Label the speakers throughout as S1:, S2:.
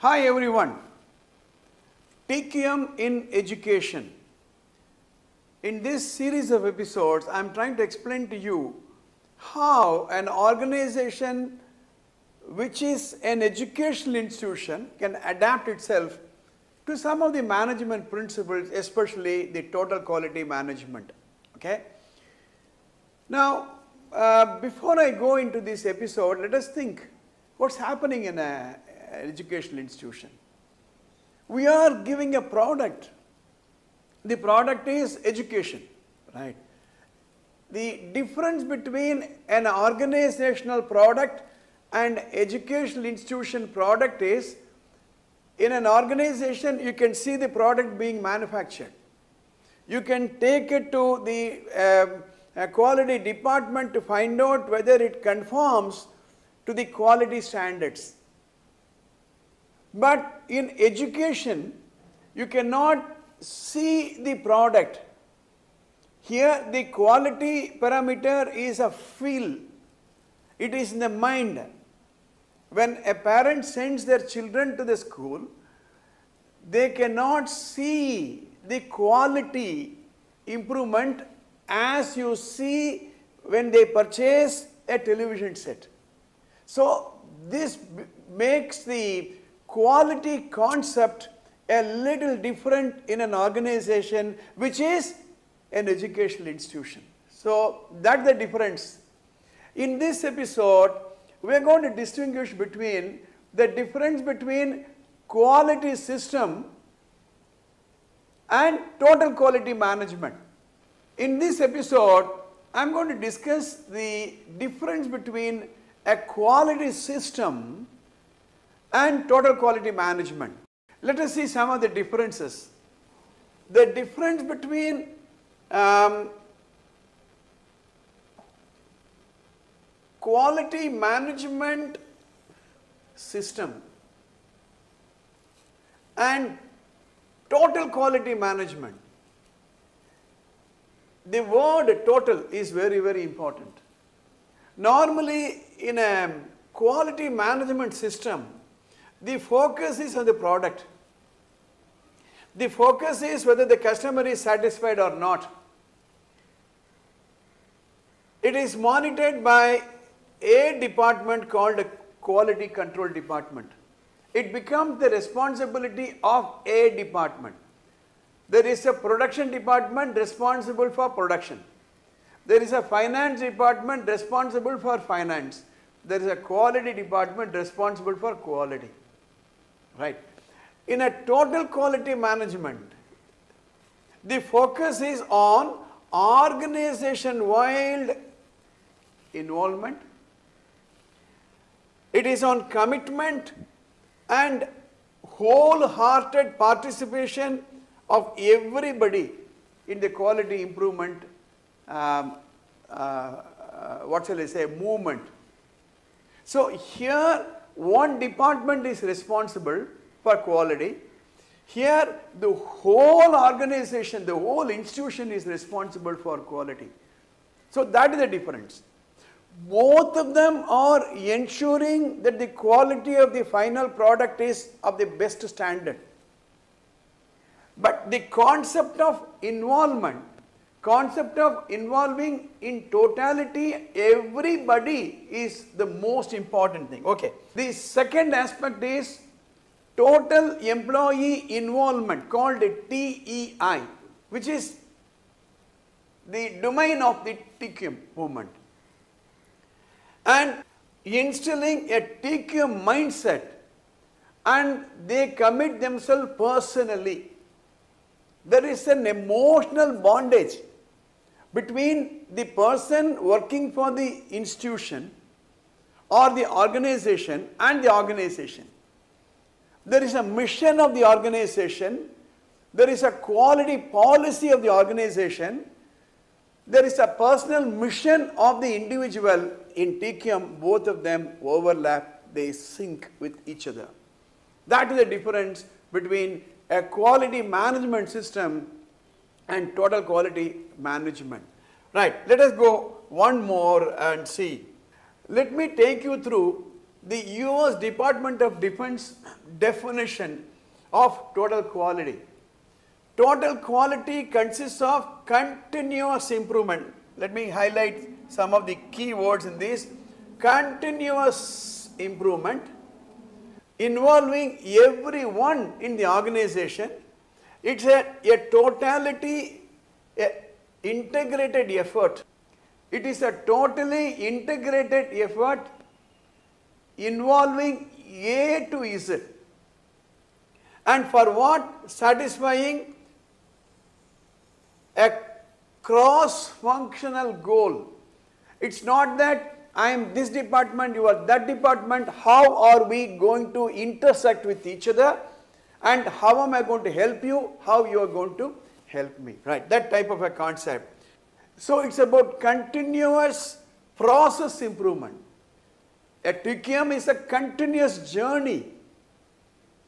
S1: Hi everyone, TQM in education. In this series of episodes, I am trying to explain to you how an organization which is an educational institution can adapt itself to some of the management principles, especially the total quality management. Okay? Now, before I go into this episode, let us think what's happening in an educational institution. We are giving a product. The product is education, right? The difference between an organizational product and educational institution product is, in an organization you can see the product being manufactured. You can take it to the quality department to find out whether it conforms to the quality standards. But in education, you cannot see the product. Here the quality parameter is a feel. It is in the mind. When a parent sends their children to the school, they cannot see the quality improvement as you see when they purchase a television set. So this makes the quality concept a little different in an organization which is an educational institution. So that's the difference. In this episode, we are going to distinguish between the difference between quality system and total quality management. In this episode, I am going to discuss the difference between a quality system and total quality management. Let us see some of the differences. The difference between quality management system and total quality management. The word total is very, very important. Normally in a quality management system, the focus is on the product. The focus is whether the customer is satisfied or not. It is monitored by a department called a quality control department. It becomes the responsibility of a department. There is a production department responsible for production. There is a finance department responsible for finance. There is a quality department responsible for quality. Right. In a total quality management, the focus is on organization-wide involvement. It is on commitment and wholehearted participation of everybody in the quality improvement, movement. So here one department is responsible for quality. Here the whole organization, the whole institution is responsible for quality. So that is the difference. Both of them are ensuring that the quality of the final product is of the best standard. But the concept of involvement, concept of involving in totality everybody is the most important thing. Okay. The second aspect is total employee involvement, called TEI, which is the domain of the TQM movement. And instilling a TQM mindset, and they commit themselves personally. There is an emotional bondage between the person working for the institution or the organization and the organization. There is a mission of the organization, there is a quality policy of the organization, there is a personal mission of the individual. In TQM, both of them overlap, they sync with each other. That is the difference between a quality management system and total quality management. Right, let us go one more and see. Let me take you through the US Department of Defense definition of total quality. Total quality consists of continuous improvement. Let me highlight some of the key words in this. Continuous improvement involving everyone in the organization. It's a totality, integrated effort. It is a totally integrated effort involving A to Z. And for what? Satisfying a cross-functional goal. It's not that I am this department, you are that department, how are we going to intersect with each other, and how am I going to help you, how you are going to help me, right? That type of a concept. So it's about continuous process improvement. A TQM is a continuous journey,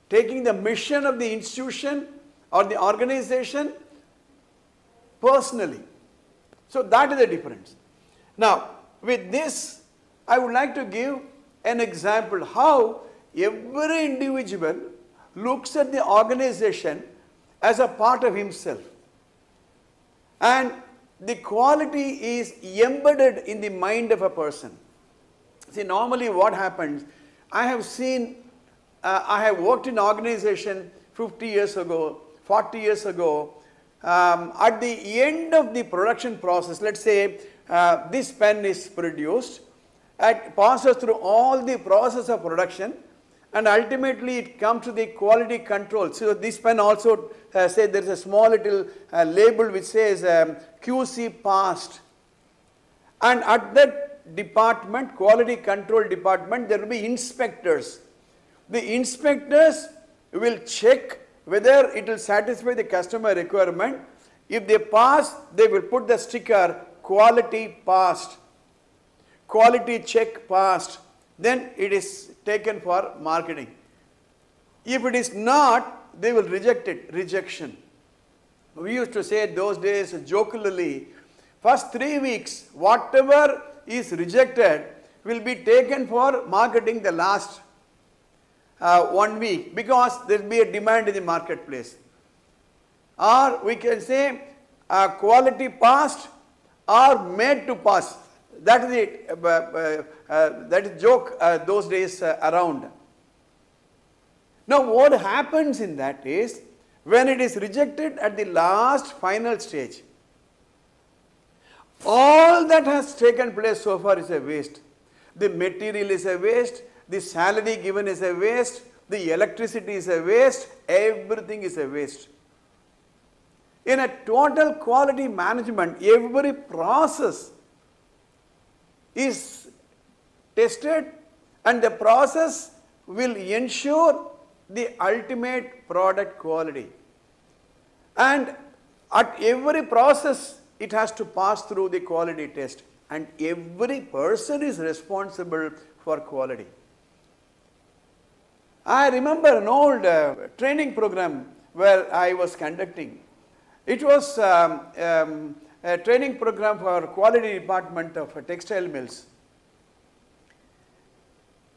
S1: taking the mission of the institution or the organization personally. So that is the difference. Now, with this, I would like to give an example how every individual looks at the organization as a part of himself. And the quality is embedded in the mind of a person. See, normally what happens, I have seen, I have worked in an organization 50 years ago, 40 years ago. At the end of the production process, let's say this pen is produced, it passes through all the process of production, and ultimately it comes to the quality control. So this pen also say there is a small little label which says QC passed, and at that department, quality control department, there will be inspectors. The inspectors will check whether it will satisfy the customer requirement. If they pass, they will put the sticker quality passed, quality check passed, then it is taken for marketing. If it is not, they will reject it, rejection. We used to say those days jokingly, first 3 weeks, whatever is rejected will be taken for marketing the last 1 week, because there will be a demand in the marketplace. Or we can say quality passed or made to pass. That is it. That is joke those days around. Now what happens in that is, when it is rejected at the last final stage, all that has taken place so far is a waste. The material is a waste, the salary given is a waste, the electricity is a waste, everything is a waste. In a total quality management, every process is tested, and the process will ensure the ultimate product quality. And at every process, it has to pass through the quality test, and every person is responsible for quality. I remember an old training program where I was conducting. It was a training program for quality department of textile mills.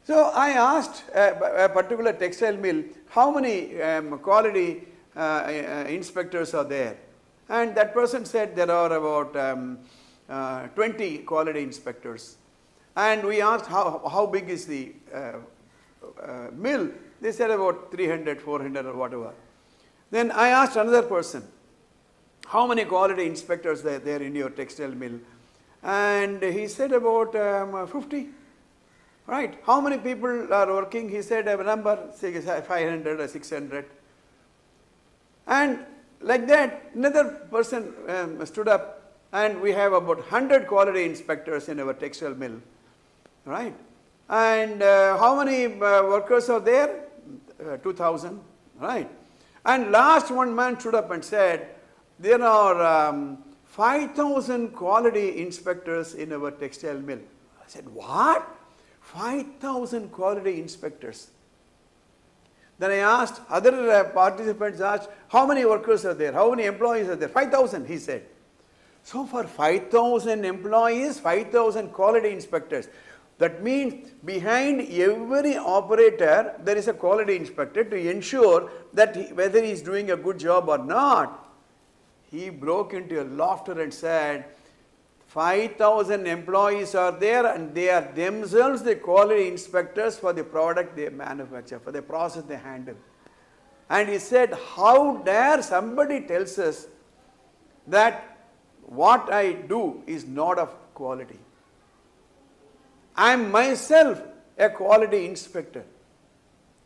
S1: So I asked a particular textile mill, how many quality inspectors are there? And that person said there are about 20 quality inspectors. And we asked how big is the mill? They said about 300, 400 or whatever. Then I asked another person, how many quality inspectors are there in your textile mill? And he said about 50. Right. How many people are working? He said a number, say 500 or 600. And like that, another person stood up, and we have about 100 quality inspectors in our textile mill. Right. And how many workers are there? 2,000. Right. And last one man stood up and said, there are 5,000 quality inspectors in our textile mill. I said, what? 5,000 quality inspectors. Then I asked, other participants asked, how many workers are there? How many employees are there? 5,000, he said. So for 5,000 employees, 5,000 quality inspectors, That means behind every operator, there is a quality inspector to ensure that whether he is doing a good job or not. He broke into a laughter and said, 5,000 employees are there and they are themselves the quality inspectors for the product they manufacture, for the process they handle. And he said, how dare somebody tells us that what I do is not of quality. I am myself a quality inspector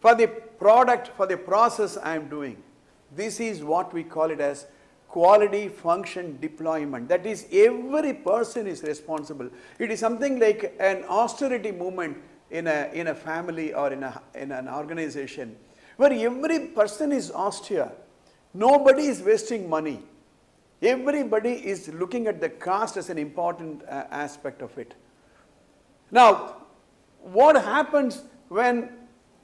S1: for the product, for the process I am doing. This is what we call it as quality function deployment. That is, every person is responsible. It is something like an austerity movement in a family or in an organization, where every person is austere. Nobody is wasting money. Everybody is looking at the cost as an important aspect of it. Now, what happens when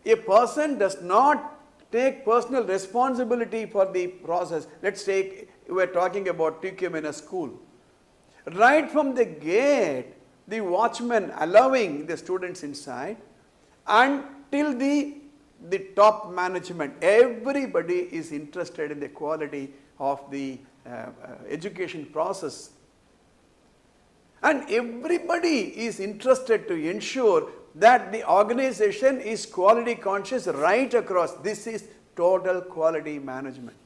S1: a person does not take personal responsibility for the process? Let's take, we are talking about TQM in a school. Right from the gate, the watchman allowing the students inside until the top management, everybody is interested in the quality of the education process. And everybody is interested to ensure that the organization is quality conscious right across. This is total quality management.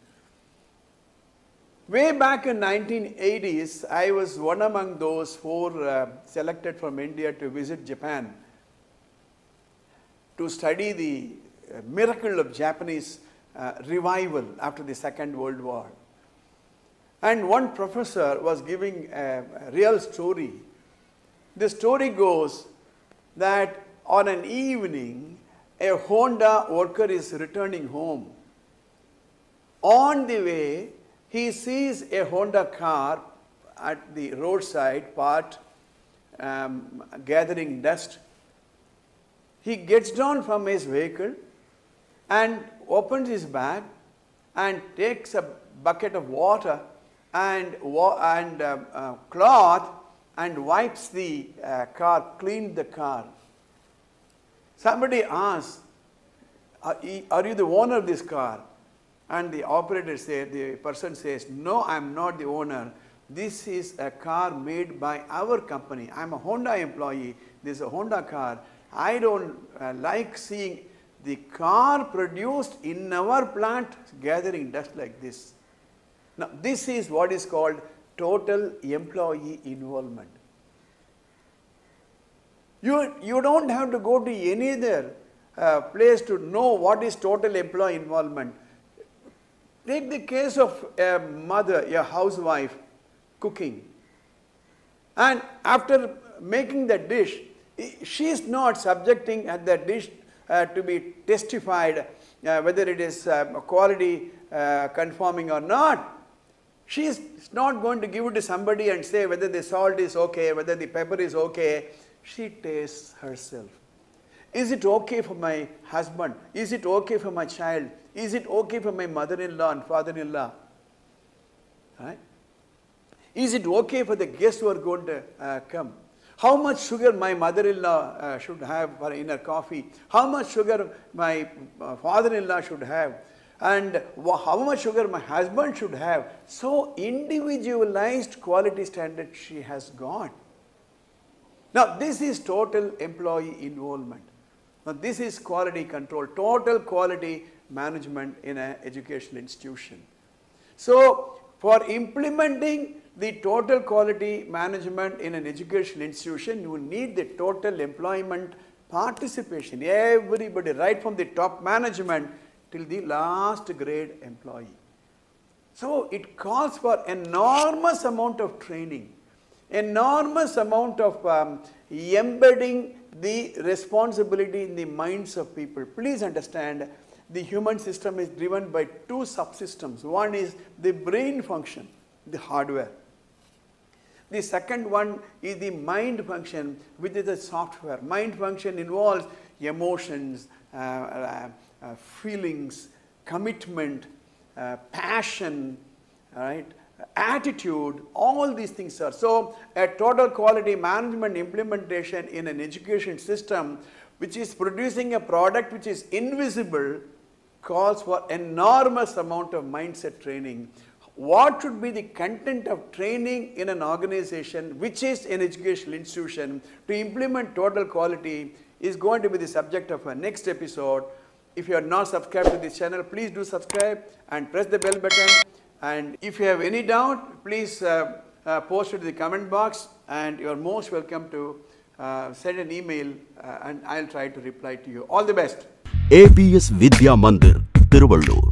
S1: Way back in 1980s, I was one among those 4 selected from India to visit Japan to study the miracle of Japanese revival after the Second World War. And one professor was giving a real story. The story goes that on an evening, a Honda worker is returning home. On the way, he sees a Honda car at the roadside parked, gathering dust. He gets down from his vehicle and opens his bag and takes a bucket of water and cloth and wipes the car, cleans the car. Somebody asks, are you the owner of this car? And the operator says, the person says, no, I am not the owner. This is a car made by our company. I am a Honda employee. This is a Honda car. I don't like seeing the car produced in our plant gathering dust like this. Now, this is what is called total employee involvement. You don't have to go to any other place to know what is total employee involvement. Take the case of a mother, a housewife cooking. And after making the dish, she is not subjecting the dish to be testified whether it is quality conforming or not. She is not going to give it to somebody and say whether the salt is okay, whether the pepper is okay. She tastes herself. Is it okay for my husband? Is it okay for my child? Is it okay for my mother-in-law and father-in-law? Right? Is it okay for the guests who are going to come? How much sugar my mother-in-law should have in her coffee? How much sugar my father-in-law should have? And how much sugar my husband should have? So individualized quality standard she has got. Now this is total employee involvement. Now this is quality control, total quality management in an educational institution. So for implementing the total quality management in an educational institution, you need the total employment participation. Everybody, right from the top management till the last grade employee. So it calls for enormous amount of training, enormous amount of embedding the responsibility in the minds of people. Please understand, the human system is driven by 2 subsystems. One is the brain function, the hardware. The second one is the mind function, which is the software. Mind function involves emotions, feelings, commitment, passion, right? attitude, all these things are. So a total quality management implementation in an education system which is producing a product which is invisible calls for enormous amount of mindset training. What should be the content of training in an organization which is an educational institution to implement total quality is going to be the subject of our next episode. If you are not subscribed to this channel, please do subscribe and press the bell button. And if you have any doubt, please post it in the comment box, and you are most welcome to send an email and I'll try to reply to you. All the best.
S2: APS Vidya Mandir, Tiruvallur.